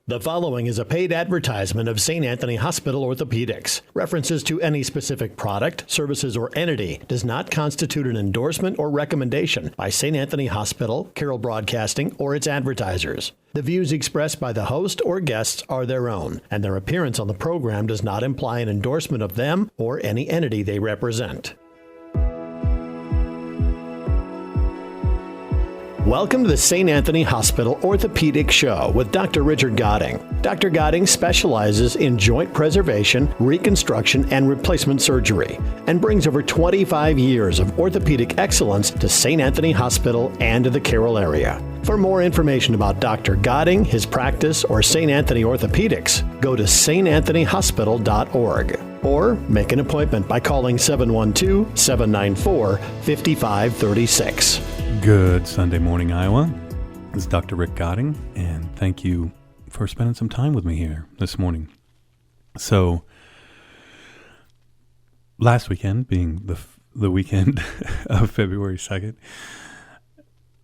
The following is a paid advertisement of St. Anthony Hospital Orthopedics. References to any specific product, services, or entity does not constitute an endorsement or recommendation by St. Anthony Hospital, Carroll Broadcasting, or its advertisers. The views expressed by the host or guests are their own, and their appearance on the program does not imply an endorsement of them or any entity they represent. Welcome to the St. Anthony Hospital Orthopedic Show with Dr. Richard Godding. Dr. Godding specializes in joint preservation, reconstruction, and replacement surgery, and brings over 25 years of orthopedic excellence to St. Anthony Hospital and to the Carroll area. For more information about Dr. Godding, his practice, or St. Anthony Orthopedics, go to santanthonyhospital.org or make an appointment by calling 712-794-5536. Good Sunday morning, Iowa. This is Dr. Rick Godding, and thank you for spending some time with me here this morning. So, last weekend, being the weekend of February 2nd,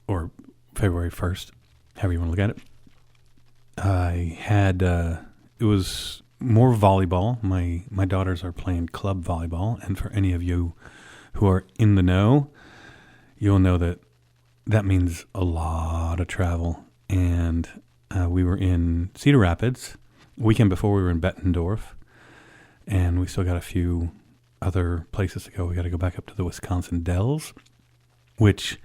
or February 1st, however you want to look at it, I had, it was more volleyball. My daughters are playing club volleyball, and for any of you who are in the know, you'll know that means a lot of travel. And we were in Cedar Rapids. The weekend before, we were in Bettendorf. And we still got a few other places to go. We got to go back up to the Wisconsin Dells, which,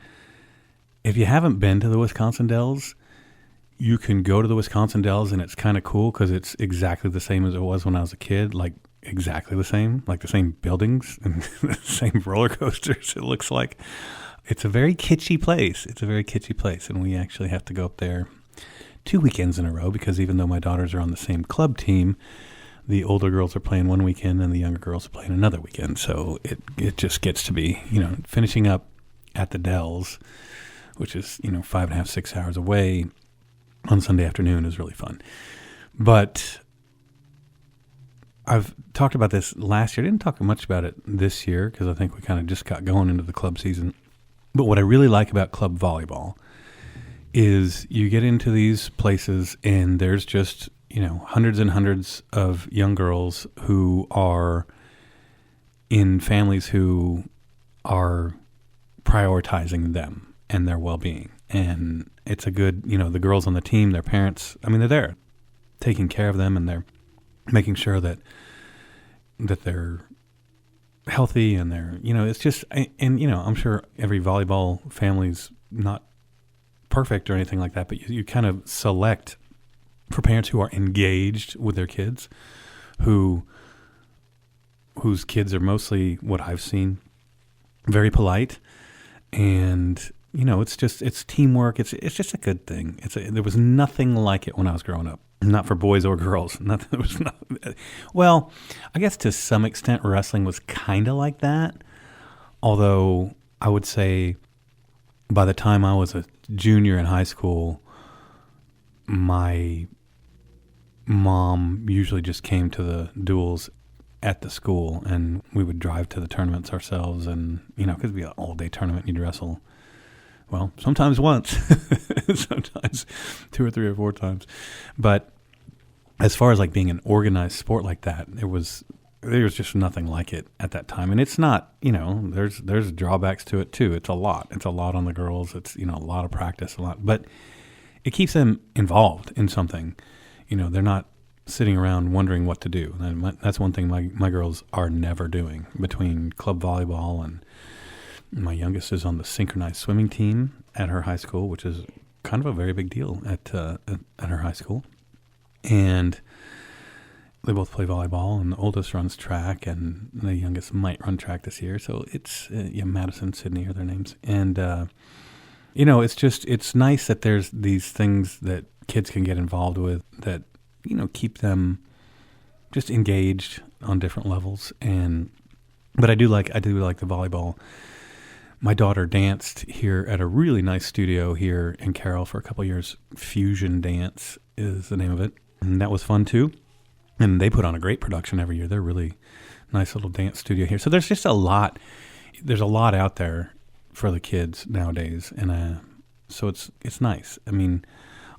if you haven't been to the Wisconsin Dells, you can go to the Wisconsin Dells, and it's kind of cool because it's exactly the same as it was when I was a kid, like exactly the same, like the same buildings and the same roller coasters, it looks like. It's a very kitschy place. And we actually have to go up there 2 weekends in a row because even though my daughters are on the same club team, the older girls are playing one weekend and the younger girls are playing another weekend. So it just gets to be, finishing up at the Dells, which is, 5.5, 6 hours away on Sunday afternoon is really fun. But I've talked about this last year. I didn't talk much about it this year because I think we kind of just got going into the club season. But what I really like about club volleyball is you get into these places and there's just, hundreds and hundreds of young girls who are in families who are prioritizing them and their well-being. And it's a good, the girls on the team, their parents, they're there taking care of them and they're making sure that they're healthy and they're, it's just, and, I'm sure every volleyball family's not perfect or anything like that, but you kind of select for parents who are engaged with their kids, whose kids are mostly what I've seen, very polite. And, it's teamwork. It's just a good thing. There was nothing like it when I was growing up. Not for boys or girls. Well, I guess to some extent wrestling was kind of like that. Although I would say by the time I was a junior in high school, my mom usually just came to the duels at the school and we would drive to the tournaments ourselves and, because it'd be an all-day tournament and you'd wrestle. Well, sometimes once, sometimes 2 or 3 or 4 times. But as far as like being an organized sport like that, there was just nothing like it at that time. And it's not, there's drawbacks to it too. It's a lot. It's a lot on the girls. It's, a lot of practice, but it keeps them involved in something. They're not sitting around wondering what to do. And that's one thing my girls are never doing between club volleyball and my youngest is on the synchronized swimming team at her high school, which is kind of a very big deal at her high school. And they both play volleyball, and the oldest runs track, and the youngest might run track this year. So it's Madison, Sydney are their names. And, it's nice that there's these things that kids can get involved with that, keep them just engaged on different levels. But I do like the volleyball. My daughter danced here at a really nice studio here in Carroll for a couple of years. Fusion Dance is the name of it. And that was fun too. And they put on a great production every year. They're really nice little dance studio here. So there's just a lot out there for the kids nowadays. And so it's nice.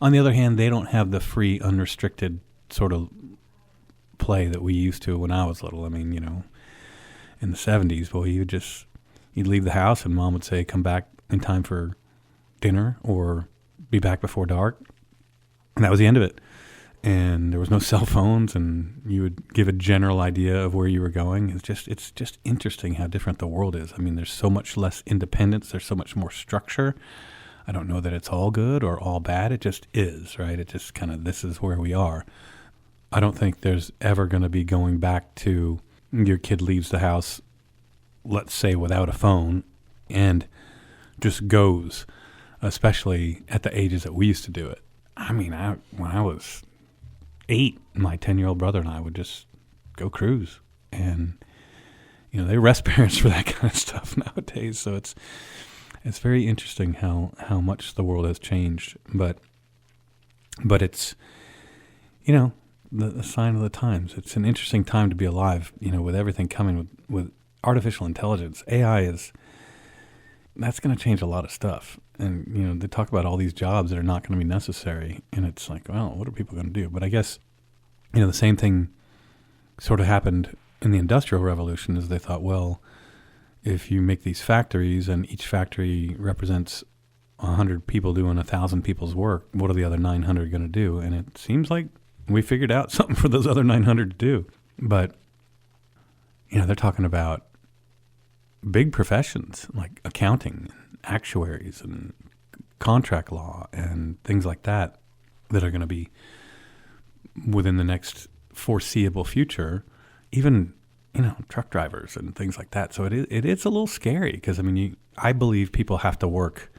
On the other hand, they don't have the free, unrestricted sort of play that we used to when I was little. I mean, in the 70s, boy, you'd leave the house and mom would say, come back in time for dinner or be back before dark. And that was the end of it. And there was no cell phones, and you would give a general idea of where you were going. It's just interesting how different the world is. I mean, there's so much less independence. There's so much more structure. I don't know that it's all good or all bad. It just is, right? It just kind of, this is where we are. I don't think there's ever going to be going back to your kid leaves the house, let's say without a phone, and just goes, especially at the ages that we used to do it. I mean, when I was 8, my 10-year-old brother and I would just go cruise. And, they arrest parents for that kind of stuff nowadays. So it's very interesting how much the world has changed. But it's, the sign of the times. It's an interesting time to be alive, with everything coming with artificial intelligence. AI that's going to change a lot of stuff. And, they talk about all these jobs that are not going to be necessary. And it's like, well, what are people going to do? But I guess, the same thing sort of happened in the Industrial Revolution is they thought, well, if you make these factories and each factory represents 100 people doing 1,000 people's work, what are the other 900 going to do? And it seems like we figured out something for those other 900 to do. But, they're talking about big professions like accounting, actuaries, and contract law, and things like that are going to be within the next foreseeable future. Even truck drivers and things like that. So it is a little scary because I believe people have to work.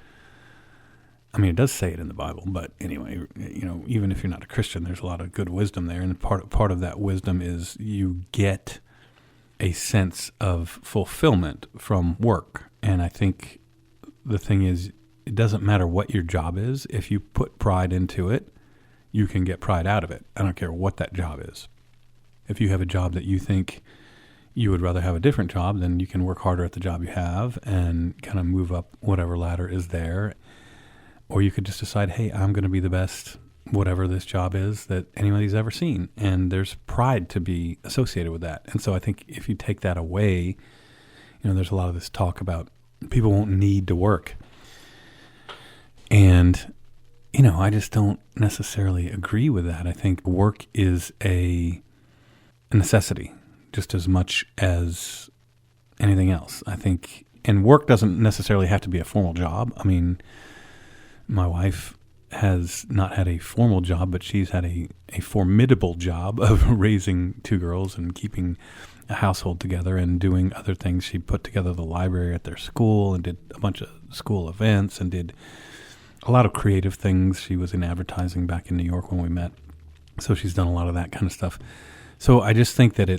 I mean, it does say it in the Bible, but anyway, even if you're not a Christian, there's a lot of good wisdom there, and part of that wisdom is you get a sense of fulfillment from work. And I think the thing is, it doesn't matter what your job is. If you put pride into it, you can get pride out of it. I don't care what that job is. If you have a job that you think you would rather have a different job, then you can work harder at the job you have and kind of move up whatever ladder is there. Or you could just decide, hey, I'm going to be the best, whatever this job is that anybody's ever seen. And there's pride to be associated with that. And so I think if you take that away, there's a lot of this talk about people won't need to work. And, I just don't necessarily agree with that. I think work is a necessity just as much as anything else. I think, and work doesn't necessarily have to be a formal job. I mean, my wife has not had a formal job, but she's had a formidable job of raising 2 girls and keeping a household together and doing other things. She put together the library at their school and did a bunch of school events and did a lot of creative things. She was in advertising back in New York when we met. So she's done a lot of that kind of stuff. So I just think that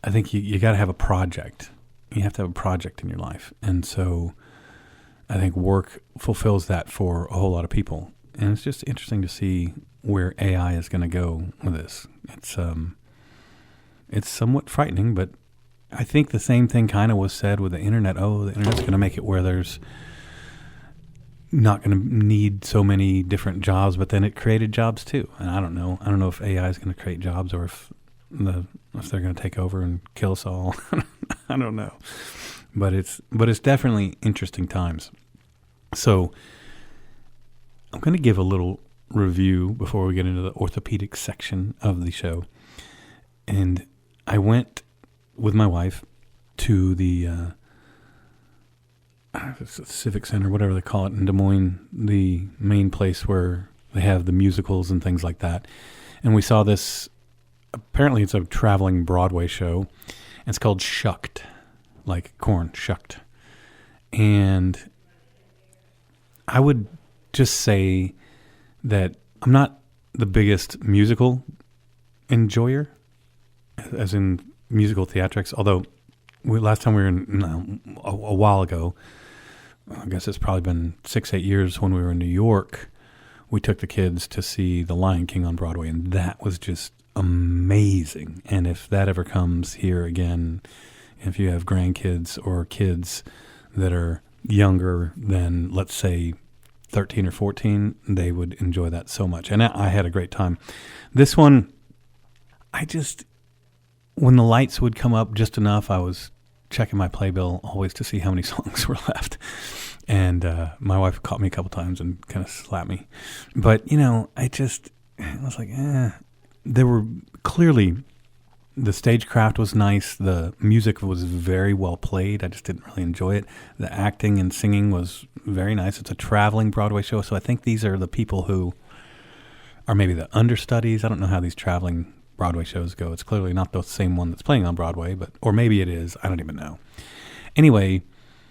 I think you got to have a project. You have to have a project in your life. And so I think work fulfills that for a whole lot of people. And it's just interesting to see where AI is going to go with this. It's somewhat frightening, but I think the same thing kind of was said with the internet. Oh, the internet's going to make it where there's not going to need so many different jobs, but then it created jobs too. And I don't know. I don't know if AI is going to create jobs or if they're going to take over and kill us all. I don't know. But it's definitely interesting times. So I'm going to give a little review before we get into the orthopedic section of the show. And I went with my wife to the Civic Center, whatever they call it in Des Moines, the main place where they have the musicals and things like that. And we saw this, apparently it's a traveling Broadway show. And it's called Shucked, like corn, shucked. And I would just say that I'm not the biggest musical enjoyer, as in musical theatrics, although last time we were a while ago, I guess it's probably been 6-8 years, when we were in New York, we took the kids to see The Lion King on Broadway, and that was just amazing. And if that ever comes here again, if you have grandkids or kids that are younger than, let's say, 13 or 14, they would enjoy that so much. And I had a great time. This one, when the lights would come up just enough, I was checking my playbill always to see how many songs were left. And my wife caught me a couple times and kind of slapped me. But, I was like, There were clearly, the stagecraft was nice. The music was very well played. I just didn't really enjoy it. The acting and singing was very nice. It's a traveling Broadway show. So I think these are the people who are maybe the understudies. I don't know how these traveling Broadway shows go. It's clearly not the same one that's playing on Broadway, or maybe it is. I don't even know. Anyway,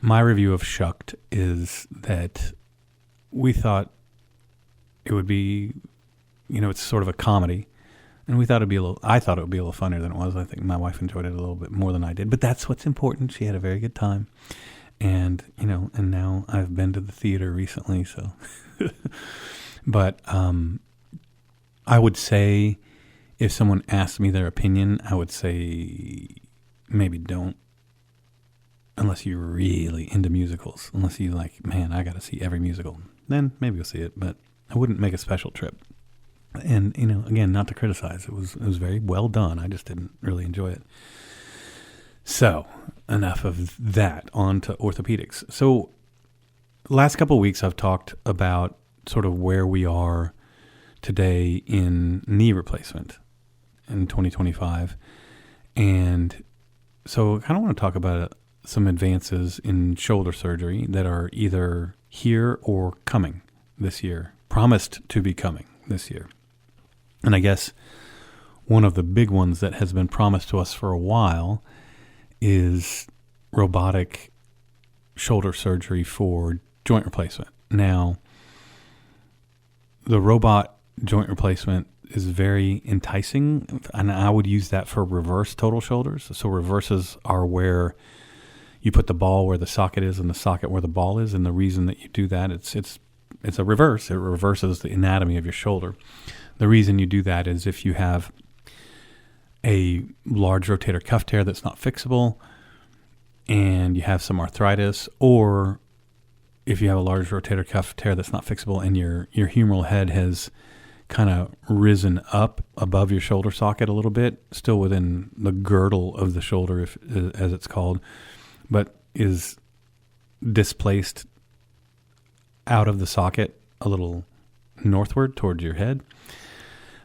my review of Shucked is that we thought it would be, it's sort of a comedy. And I thought it would be a little funnier than it was. I think my wife enjoyed it a little bit more than I did. But that's what's important. She had a very good time. And, and now I've been to the theater recently, so. But I would say, if someone asked me their opinion, I would say maybe don't. Unless you're really into musicals. Unless you like, man, I got to see every musical. Then maybe you'll see it. But I wouldn't make a special trip. And, again, not to criticize. It was very well done. I just didn't really enjoy it. So, enough of that. On to orthopedics. So, last couple of weeks I've talked about sort of where we are today in knee replacement in 2025. And so I kind of want to talk about some advances in shoulder surgery that are either here or coming this year, promised to be coming this year. And I guess one of the big ones that has been promised to us for a while is robotic shoulder surgery for joint replacement. Now, the robot joint replacement is very enticing, and I would use that for reverse total shoulders. So reverses are where you put the ball where the socket is and the socket where the ball is, and the reason that you do that, it's a reverse. It reverses the anatomy of your shoulder. The reason you do that is if you have a large rotator cuff tear that's not fixable and you have some arthritis, or if you have a large rotator cuff tear that's not fixable and your humeral head has kind of risen up above your shoulder socket a little bit, still within the girdle of the shoulder, as it's called, but is displaced out of the socket a little northward towards your head,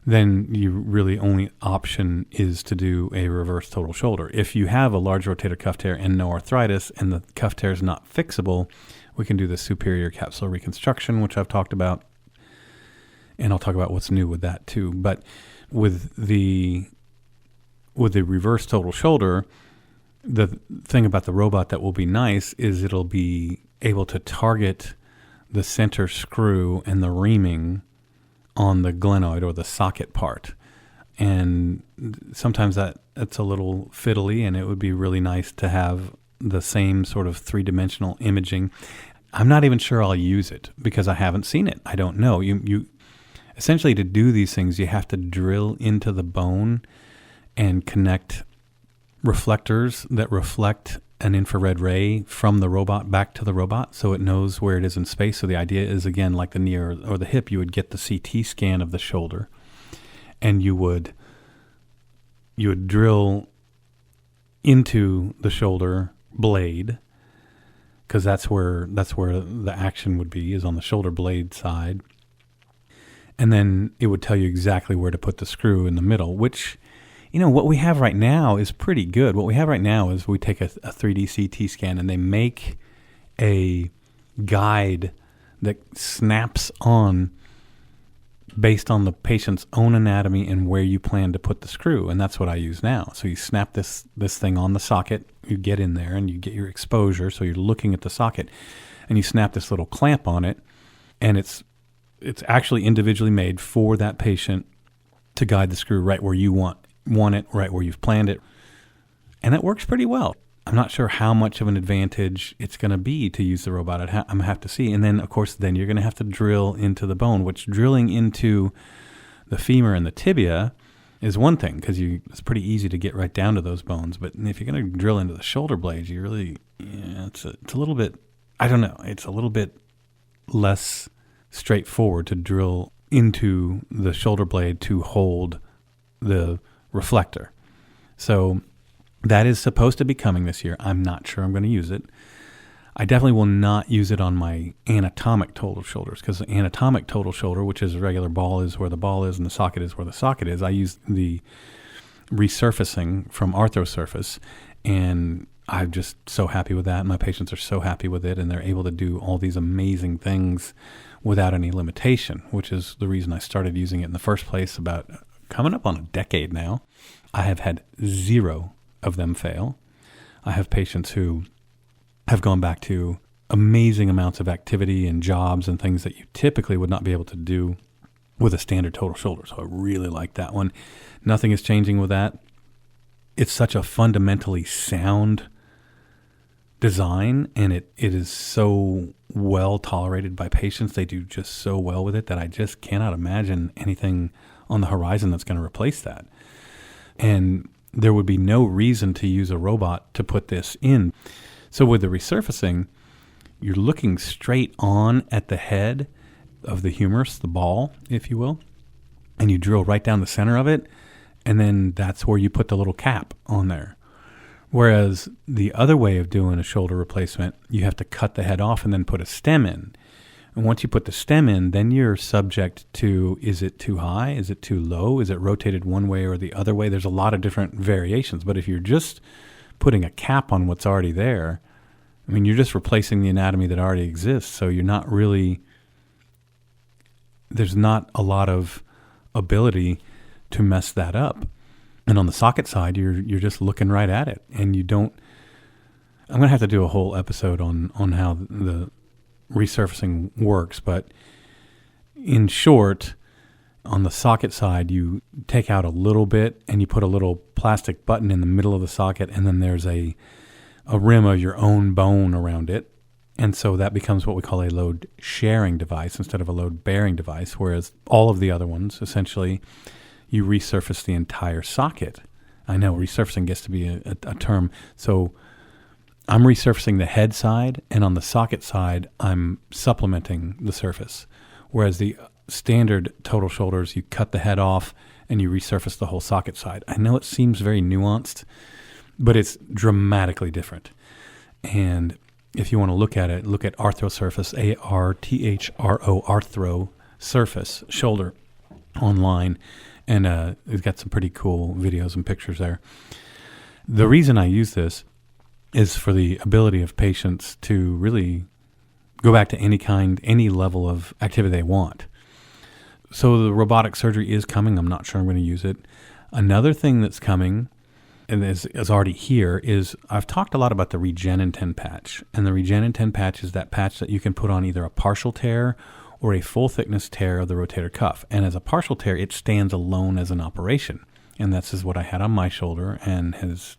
then your really only option is to do a reverse total shoulder. If you have a large rotator cuff tear and no arthritis and the cuff tear is not fixable, we can do the superior capsular reconstruction, which I've talked about, and I'll talk about what's new with that too. But with the reverse total shoulder, the thing about the robot that will be nice is it'll be able to target the center screw and the reaming on the glenoid or the socket part. And sometimes that's a little fiddly, and it would be really nice to have the same sort of three-dimensional imaging. I'm not even sure I'll use it because I haven't seen it. I don't know. You essentially, to do these things, you have to drill into the bone and connect reflectors that reflect an infrared ray from the robot back to the robot so it knows where it is in space. So the idea is, again, like the knee or the hip, you would get the CT scan of the shoulder, and you would drill into the shoulder blade, because that's where the action would be, is on the shoulder blade side. And then it would tell you exactly where to put the screw in the middle, which, what we have right now is pretty good. What we have right now is we take a 3D CT scan and they make a guide that snaps on based on the patient's own anatomy and where you plan to put the screw. And that's what I use now. So you snap this thing on the socket, you get in there and you get your exposure. So you're looking at the socket and you snap this little clamp on it, and it's actually individually made for that patient to guide the screw right where you want it, right where you've planned it. And it works pretty well. I'm not sure how much of an advantage it's going to be to use the robot. I'm going to have to see. And then, of course, you're going to have to drill into the bone, which drilling into the femur and the tibia is one thing, because it's pretty easy to get right down to those bones. But if you're going to drill into the shoulder blades, it's a little bit, I don't know, it's a little bit less straightforward to drill into the shoulder blade to hold the reflector. So that is supposed to be coming this year. I'm not sure I'm going to use it. I definitely will not use it on my anatomic total shoulders, because the anatomic total shoulder, which is a regular ball is where the ball is and the socket is where the socket is, I use the resurfacing from ArthroSurface, and I'm just so happy with that. My patients are so happy with it, and they're able to do all these amazing things without any limitation, which is the reason I started using it in the first place about coming up on a decade now. I have had 0 of them fail. I have patients who have gone back to amazing amounts of activity and jobs and things that you typically would not be able to do with a standard total shoulder. So I really like that one. Nothing is changing with that. It's such a fundamentally sound design, and it is so well tolerated by patients. They do just so well with it that I just cannot imagine anything on the horizon that's going to replace that. And there would be no reason to use a robot to put this in. So with the resurfacing, you're looking straight on at the head of the humerus, the ball, if you will, and you drill right down the center of it, and then that's where you put the little cap on there. Whereas the other way of doing a shoulder replacement, you have to cut the head off and then put a stem in. And once you put the stem in, then you're subject to, is it too high? Is it too low? Is it rotated one way or the other way? There's a lot of different variations. But if you're just putting a cap on what's already there, I mean, you're just replacing the anatomy that already exists. So you're not really, there's not a lot of ability to mess that up. And on the socket side, you're just looking right at it. And you don't, I'm going to have to do a whole episode on how the resurfacing works. But in short, on the socket side, you take out a little bit and you put a little plastic button in the middle of the socket, and then there's a rim of your own bone around it. And so that becomes what we call a load sharing device instead of a load bearing device, whereas all of the other ones, essentially, you resurface the entire socket. I know resurfacing gets to be a term. So I'm resurfacing the head side, and on the socket side, I'm supplementing the surface. Whereas the standard total shoulders, you cut the head off and you resurface the whole socket side. I know it seems very nuanced, but it's dramatically different. And if you want to look at it, look at ArthroSurface, A-R-T-H-R-O, Arthro Surface shoulder online. And it's got some pretty cool videos and pictures there. The reason I use this is for the ability of patients to really go back to any level of activity they want. So the robotic surgery is coming. I'm not sure I'm going to use it. Another thing that's coming, and is already here, is I've talked a lot about the Regenin-10 patch. And the Regenin-10 patch is that patch that you can put on either a partial tear or a full thickness tear of the rotator cuff. And as a partial tear, it stands alone as an operation. And this is what I had on my shoulder and has,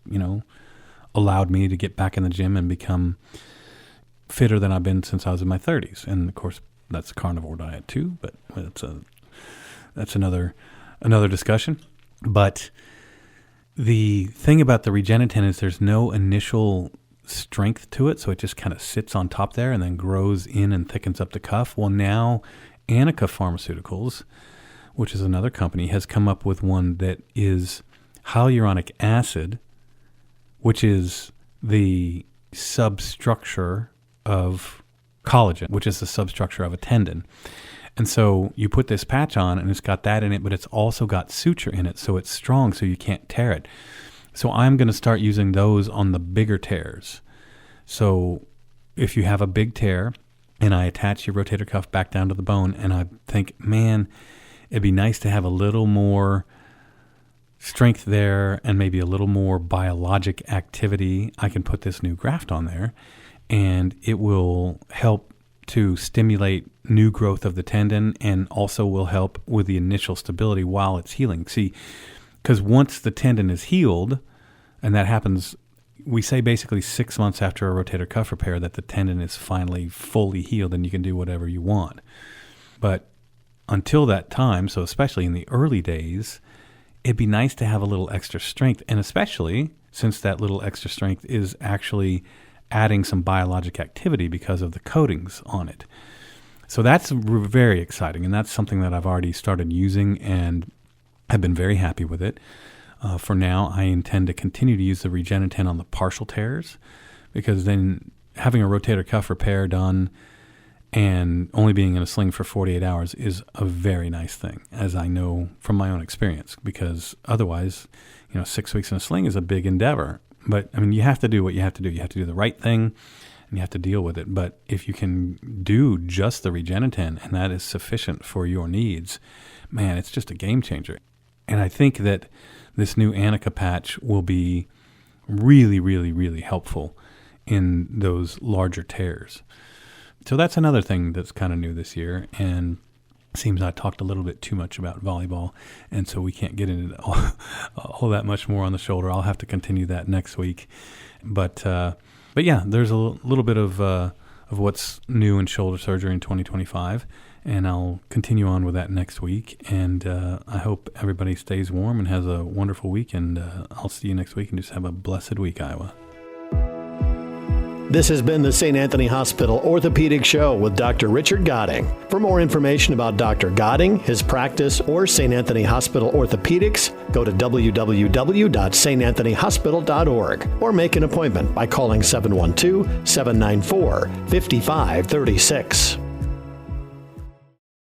allowed me to get back in the gym and become fitter than I've been since I was in my 30s. And of course, that's a carnivore diet too, but that's another discussion. But the thing about the Regenin-10 is there's no initial strength to it, so it just kind of sits on top there and then grows in and thickens up the cuff. Well, now Anika Pharmaceuticals, which is another company, has come up with one that is hyaluronic acid, which is the substructure of collagen, which is the substructure of a tendon. And so you put this patch on and it's got that in it, but it's also got suture in it, so it's strong so you can't tear it. So I'm going to start using those on the bigger tears. So if you have a big tear and I attach your rotator cuff back down to the bone and I think, man, it'd be nice to have a little more strength there and maybe a little more biologic activity, I can put this new graft on there and it will help to stimulate new growth of the tendon and also will help with the initial stability while it's healing. See, because once the tendon is healed, and that happens, we say basically 6 months after a rotator cuff repair that the tendon is finally fully healed and you can do whatever you want. But until that time, so especially in the early days, it'd be nice to have a little extra strength, and especially since that little extra strength is actually adding some biologic activity because of the coatings on it. So that's very exciting, and that's something that I've already started using and have been very happy with it. For now, I intend to continue to use the Regeniten on the partial tears, because then having a rotator cuff repair done and only being in a sling for 48 hours is a very nice thing, as I know from my own experience, because otherwise, 6 weeks in a sling is a big endeavor. But, I mean, you have to do what you have to do. You have to do the right thing, and you have to deal with it. But if you can do just the Regeniten, and that is sufficient for your needs, man, it's just a game changer. And I think that this new Anika patch will be really, really, really helpful in those larger tears. So that's another thing that's kind of new this year, and it seems I talked a little bit too much about volleyball, and so we can't get into all that much more on the shoulder. I'll have to continue that next week. But yeah, there's a little bit of what's new in shoulder surgery in 2025, and I'll continue on with that next week. And I hope everybody stays warm and has a wonderful week, and I'll see you next week, and just have a blessed week, Iowa. This has been the St. Anthony Hospital Orthopedic Show with Dr. Richard Godding. For more information about Dr. Godding, his practice, or St. Anthony Hospital Orthopedics, go to www.santanthonyhospital.org or make an appointment by calling 712-794-5536.